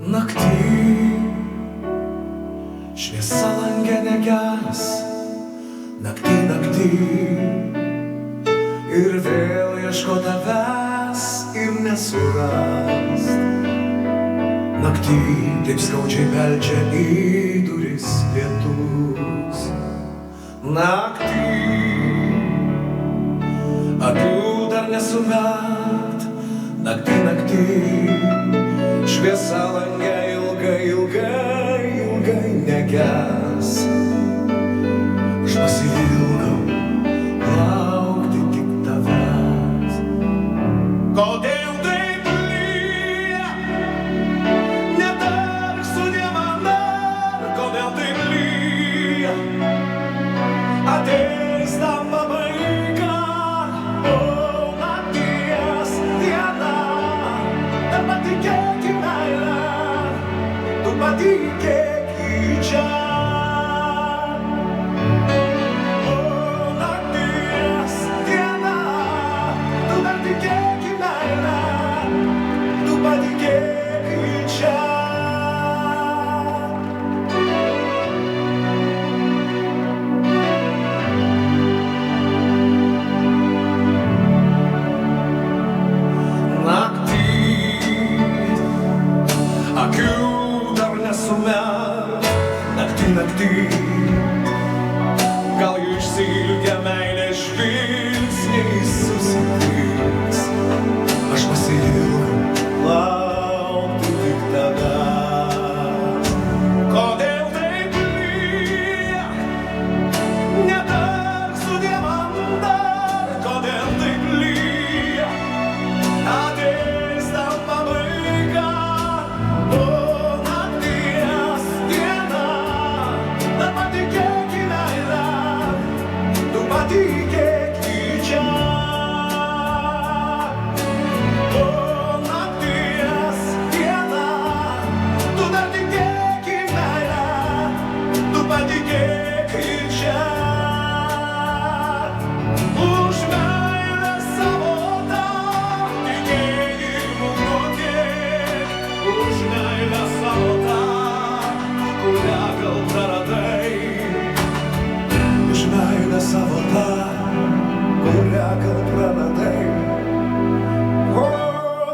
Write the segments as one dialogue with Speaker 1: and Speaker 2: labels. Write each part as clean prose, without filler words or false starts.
Speaker 1: Naktį šviesa lange neges, naktį ir vėl ieško tavęs ir nesurast. Naktį taip skaudžiai beldžia į duris lietus. Naktį akių dar nesumet, naktį šviesa lange ilgai neges. Aš pasiilgau laukti tik tavęs. Kodėl taip lyja? Netark sudie man dar. Kodėl taip lyja? Ateis ta pabaiga. O nakties diena. Dar patikėk į meilę. Tu patikėk į čia. Naktį, gal jų išsiilgę meilės žvilgsniai susitiks. Aš pasiilgau laukti tik tavęs. Kodėl taip lyja? Netark sudie man dar. Kodėl taip lyja? Ateis ta pabaiga. Patikėk į čia. O nakties diena. Tu dar tikėk į meilę. Tu patikėk į čia. Už meilę savo tau tikėjimu mokėk. Už meilę savo tau, kurią gal praradai. Už meilę savo tą, kurią gal praradai. O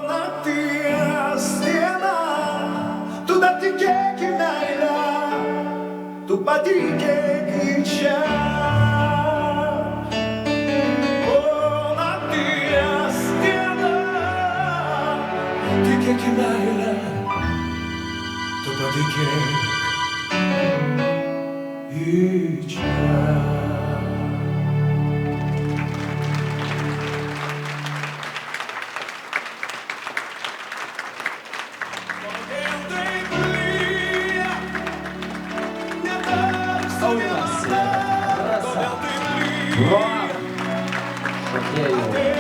Speaker 1: nakties diena. Tu dar tikėk į meilę. Tu patikėk į čia. O nakties diena. Tikėk į meilę. Tu patikėk į čia.
Speaker 2: Šokėjų